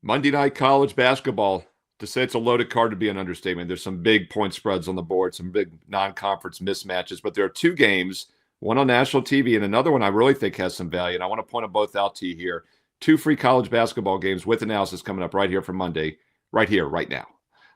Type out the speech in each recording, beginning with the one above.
Monday night college basketball. To say it's a loaded card to be an understatement. There's some big point spreads on the board, some big non-conference mismatches, but there are two games, one on national TV and another one I really think has some value, and I want to point them both out to you here. Two free college basketball games with analysis coming up right here for Monday, right here, right now.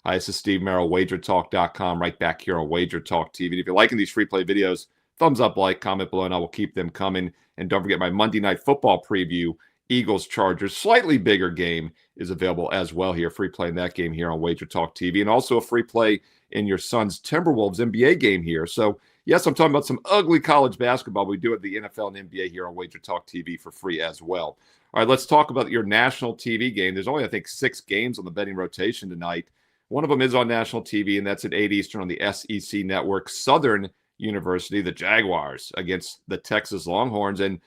Hi, this is Steve Merril, WagerTalk.com, right back here on WagerTalk TV. And if you're liking these free play videos, thumbs up, like, comment below, and I will keep them coming. And don't forget my Monday night football preview, Eagles-Chargers, slightly bigger game is available as well here. Free play in that game here on Wager Talk TV, and also a free play in your son's Timberwolves NBA game here. So, yes, I'm talking about some ugly college basketball. We do it the NFL and NBA here on Wager Talk TV for free as well. All right, let's talk about your national TV game. There's only, I think, 6 games on the betting rotation tonight. One of them is on national TV, and that's at 8 Eastern on the SEC network. Southern University, the Jaguars, against the Texas Longhorns. And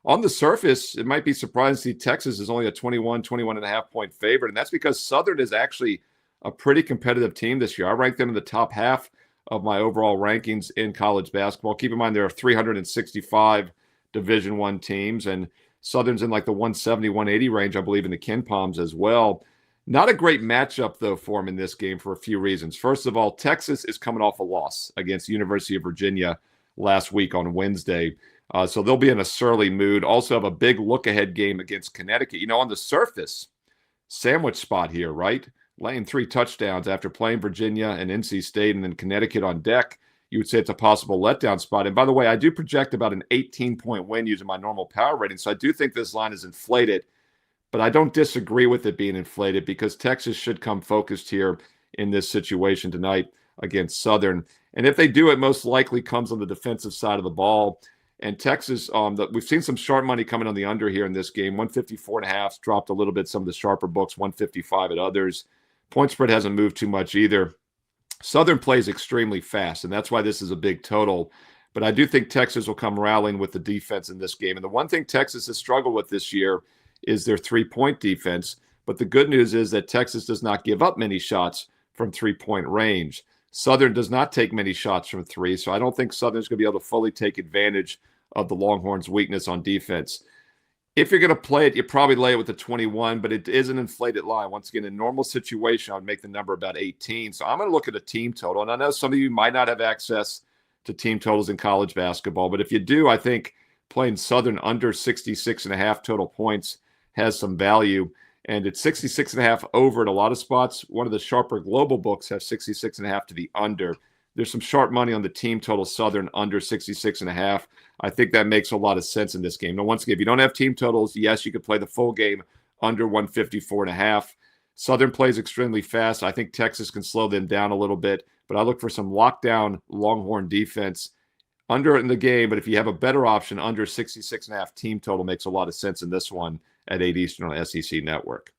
on the surface, it might be surprising to see Texas is only a 21.5 point favorite, and that's because Southern is actually a pretty competitive team this year. I rank them in the top half of my overall rankings in college basketball. Keep in mind there are 365 Division I teams, and Southern's in like the 170, 180 range, I believe, in the Ken Palms as well. Not a great matchup, though, for them in this game for a few reasons. First of all, Texas is coming off a loss against the University of Virginia last week on Wednesday. So they'll be in a surly mood. Also have a big look-ahead game against Connecticut. You know, on the surface, sandwich spot here, right? Laying 3 touchdowns after playing Virginia and NC State and then Connecticut on deck. You would say it's a possible letdown spot. And by the way, I do project about an 18-point win using my normal power rating. So I do think this line is inflated. But I don't disagree with it being inflated because Texas should come focused here in this situation tonight against Southern. And if they do, it most likely comes on the defensive side of the ball. And Texas, we've seen some sharp money coming on the under here in this game. 154.5 dropped a little bit. Some of the sharper books, 155 at others. Point spread hasn't moved too much either. Southern plays extremely fast, and that's why this is a big total. But I do think Texas will come rallying with the defense in this game. And the one thing Texas has struggled with this year is their three-point defense. But the good news is that Texas does not give up many shots from three-point range. Southern does not take many shots from 3, so I don't think Southern's going to be able to fully take advantage of the Longhorns' weakness on defense. If you're going to play it, you probably lay it with the 21, but it is an inflated line. Once again, in a normal situation, I would make the number about 18. So I'm going to look at a team total, and I know some of you might not have access to team totals in college basketball, but if you do, I think playing Southern under 66.5 total points has some value. And it's 66.5 over at a lot of spots. One of the sharper global books have 66.5 to the under. There's some sharp money on the team total Southern under 66.5. I think that makes a lot of sense in this game. Now, once again, if you don't have team totals, yes, you could play the full game under 154.5. Southern plays extremely fast. I think Texas can slow them down a little bit, but I look for some lockdown Longhorn defense under in the game. But if you have a better option, under 66.5 team total makes a lot of sense in this one at 8 Eastern on SEC Network.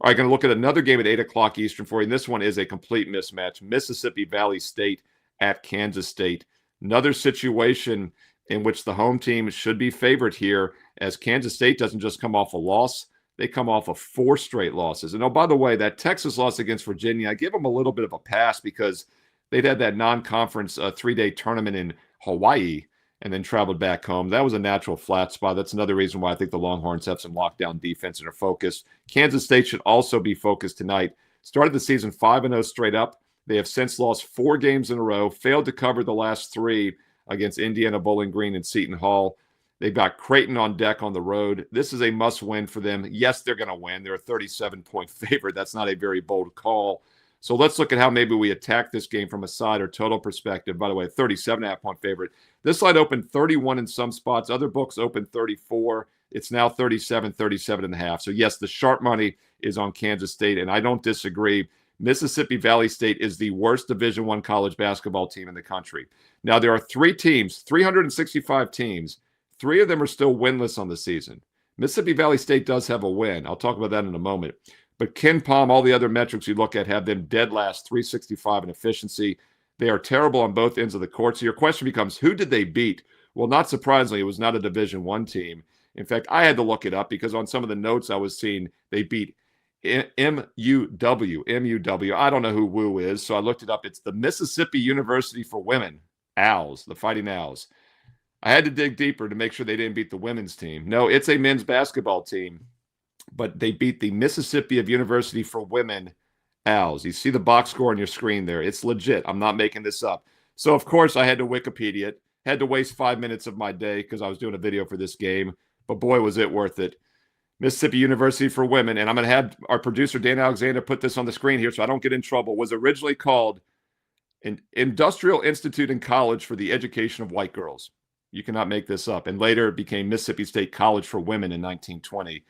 All right, going to look at another game at 8 o'clock Eastern for you. And this one is a complete mismatch. Mississippi Valley State at Kansas State. Another situation in which the home team should be favored here, as Kansas State doesn't just come off a loss. They come off of 4 straight losses. And oh, by the way, that Texas loss against Virginia, I give them a little bit of a pass because they'd had that non-conference 3-day tournament in Hawaii and then traveled back home. That was a natural flat spot. That's another reason why I think the Longhorns have some lockdown defense and are focused. Kansas State should also be focused tonight. Started the season 5-0 straight up. They have since lost 4 games in a row, failed to cover the last 3 against Indiana, Bowling Green, and Seton Hall. They've got Creighton on deck on the road. This is a must-win for them. Yes, they're going to win. They're a 37-point favorite. That's not a very bold call. So let's look at how maybe we attack this game from a side or total perspective. By the way, 37.5-point favorite. This line opened 31 in some spots. Other books opened 34. It's now 37, 37.5. So yes, the sharp money is on Kansas State, and I don't disagree. Mississippi Valley State is the worst Division I college basketball team in the country. Now, there are 3 teams, 365 teams. 3 of them are still winless on the season. Mississippi Valley State does have a win. I'll talk about that in a moment. But Ken Palm, all the other metrics you look at have them dead last, 365 in efficiency. They are terrible on both ends of the court. So your question becomes, who did they beat? Well, not surprisingly, it was not a Division I team. In fact, I had to look it up because on some of the notes I was seeing, they beat MUW. I don't know who Woo is, so I looked it up. It's the Mississippi University for Women, Owls, the Fighting Owls. I had to dig deeper to make sure they didn't beat the women's team. No, it's a men's basketball team. but they beat the Mississippi of University for Women Owls. You see the box score on your screen there. It's legit. I'm not making this up. So, of course, I had to Wikipedia it. Had to waste 5 minutes of my day because I was doing a video for this game. But boy, was it worth it. Mississippi University for Women, and I'm going to have our producer, Dan Alexander, put this on the screen here so I don't get in trouble, was originally called an Industrial Institute and College for the Education of White Girls. You cannot make this up. And later it became Mississippi State College for Women in 1920.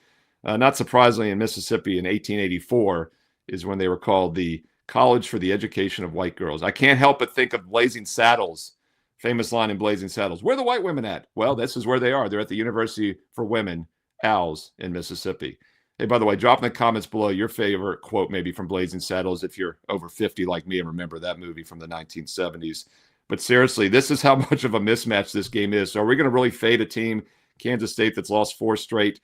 Not surprisingly, in Mississippi in 1884 is when they were called the College for the Education of White Girls. I can't help but think of Blazing Saddles, famous line in Blazing Saddles. Where are the white women at? Well, this is where they are. They're at the University for Women, Owls, in Mississippi. Hey, by the way, drop in the comments below your favorite quote maybe from Blazing Saddles if you're over 50 like me and remember that movie from the 1970s. But seriously, this is how much of a mismatch this game is. So are we going to really fade a team, Kansas State, that's lost 4 straight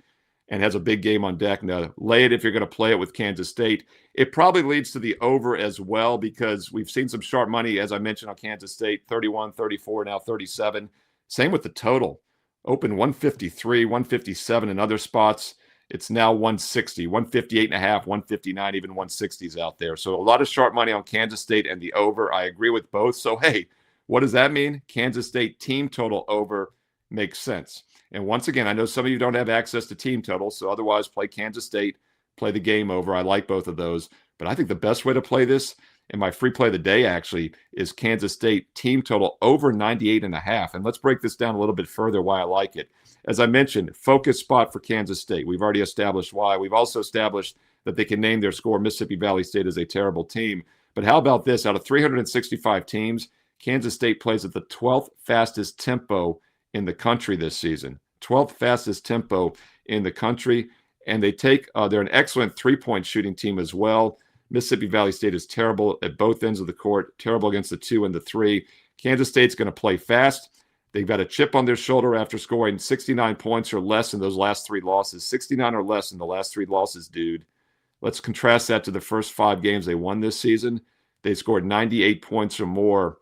and has a big game on deck? No, lay it if you're going to play it with Kansas State. It probably leads to the over as well because we've seen some sharp money, as I mentioned, on Kansas State, 31, 34, now 37. Same with the total. Open 153, 157 in other spots. It's now 160, 158.5, 159, even 160s out there. So a lot of sharp money on Kansas State and the over. I agree with both. So, hey, what does that mean? Kansas State team total over makes sense. And once again, I know some of you don't have access to team totals, so otherwise play Kansas State, play the game over. I like both of those. But I think the best way to play this, and my free play of the day actually, is Kansas State team total over 98.5. And let's break this down a little bit further why I like it. As I mentioned, focus spot for Kansas State. We've already established why. We've also established that they can name their score. Mississippi Valley State is a terrible team. But how about this? Out of 365 teams, Kansas State plays at the 12th fastest tempo in the country this season. 12th fastest tempo in the country. And they're an excellent three-point shooting team as well. Mississippi Valley State is terrible at both ends of the court, terrible against the 2 and the 3. Kansas State's going to play fast. They've got a chip on their shoulder after scoring 69 points or less in those last 3 losses. 69 or less in the last 3 losses, dude. Let's contrast that to the first 5 games they won this season. They scored 98 points or more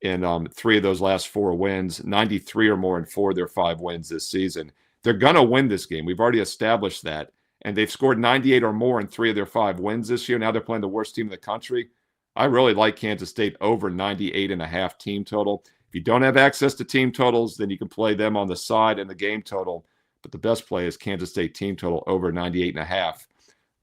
in 3 of those last 4 wins, 93 or more in 4 of their 5 wins this season. They're going to win this game. We've already established that. And they've scored 98 or more in 3 of their 5 wins this year. Now they're playing the worst team in the country. I really like Kansas State over 98.5 team total. If you don't have access to team totals, then you can play them on the side and the game total. But the best play is Kansas State team total over 98.5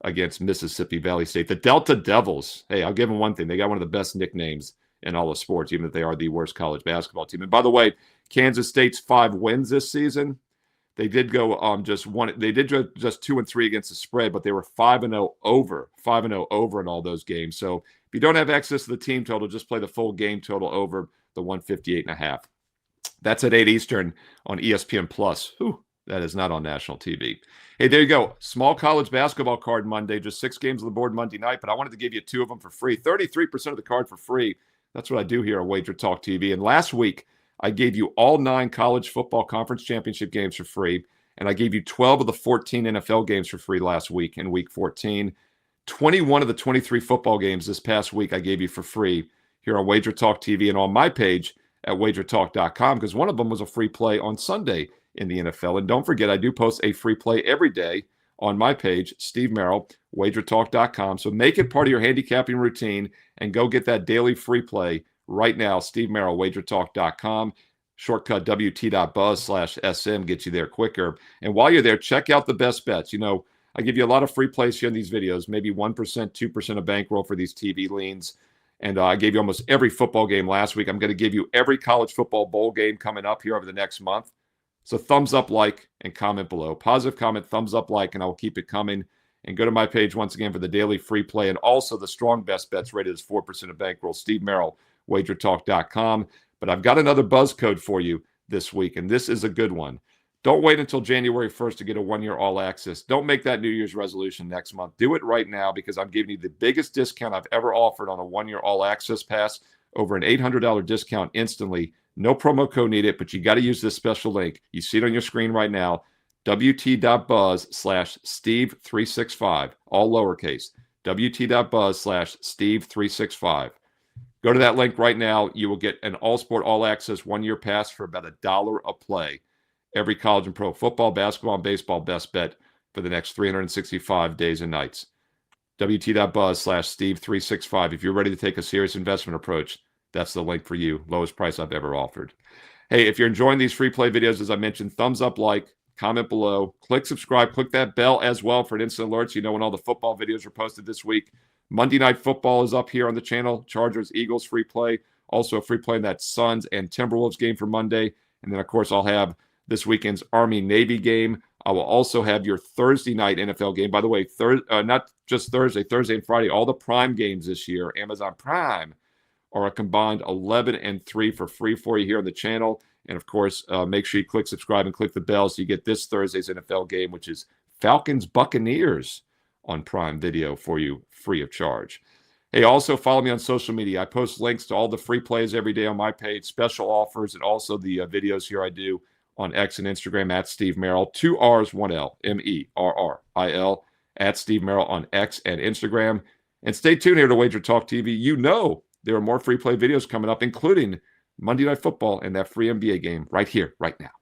against Mississippi Valley State. The Delta Devils. Hey, I'll give them one thing. They got one of the best nicknames in all of sports, even if they are the worst college basketball team. And by the way, Kansas State's 5 wins this season, they did go just one. They did just 2 and 3 against the spread, but they were 5-0 over, 5-0 over in all those games. So if you don't have access to the team total, just play the full game total over the 158.5. That's at 8 Eastern on ESPN Plus. Whew, that is not on national TV. Hey, there you go. Small college basketball card Monday. Just 6 games on the board Monday night, but I wanted to give you 2 of them for free. 33% of the card for free. That's what I do here on WagerTalk TV. And last week, I gave you all 9 college football conference championship games for free, and I gave you 12 of the 14 NFL games for free last week in week 14. 21 of the 23 football games this past week I gave you for free here on WagerTalk TV and on my page at WagerTalk.com because one of them was a free play on Sunday in the NFL. And don't forget, I do post a free play every day on my page, Steve Merril, WagerTalk.com. So make it part of your handicapping routine and go get that daily free play right now. Steve Merril, WagerTalk.com. Shortcut WT.buzz/SM gets you there quicker. And while you're there, check out the best bets. You know, I give you a lot of free plays here in these videos, maybe 1%, 2% of bankroll for these TV leans. And I gave you almost every football game last week. I'm going to give you every college football bowl game coming up here over the next month. So thumbs up, like, and comment below. Positive comment, thumbs up, like, and I will keep it coming. And go to my page once again for the daily free play and also the strong best bets rated as 4% of bankroll. Steve Merril, WagerTalk.com. But I've got another buzz code for you this week, and this is a good one. Don't wait until January 1st to get a 1-year all access. Don't make that New Year's resolution next month. Do it right now because I'm giving you the biggest discount I've ever offered on a 1-year all access pass, over an $800 discount instantly. No promo code needed, but you got to use this special link. You see it on your screen right now, wt.buzz/Steve365, all lowercase, wt.buzz/Steve365. Go to that link right now. You will get an all-sport, all-access 1-year pass for about $1 a play. Every college and pro football, basketball, and baseball best bet for the next 365 days and nights. WT.buzz/Steve365. If you're ready to take a serious investment approach, that's the link for you. Lowest price I've ever offered. Hey, if you're enjoying these free play videos, as I mentioned, thumbs up, like, comment below, click subscribe, click that bell as well for an instant alert so you know when all the football videos are posted this week. Monday Night Football is up here on the channel. Chargers, Eagles, free play. Also a free play in that Suns and Timberwolves game for Monday. And then, of course, I'll have this weekend's Army-Navy game. I will also have your Thursday night NFL game. By the way, not just Thursday and Friday, all the Prime games this year, Amazon Prime, are a combined 11-3 for free for you here on the channel. And, of course, make sure you click subscribe and click the bell so you get this Thursday's NFL game, which is Falcons-Buccaneers on Prime Video for you free of charge. Hey, also follow me on social media. I post links to all the free plays every day on my page, special offers, and also the videos here I do on X and Instagram at Steve Merril. 2 R's, 1 L, Merril, at Steve Merril on X and Instagram. And stay tuned here to WagerTalk TV. You know there are more free play videos coming up, including Monday Night Football and that free NBA game right here, right now.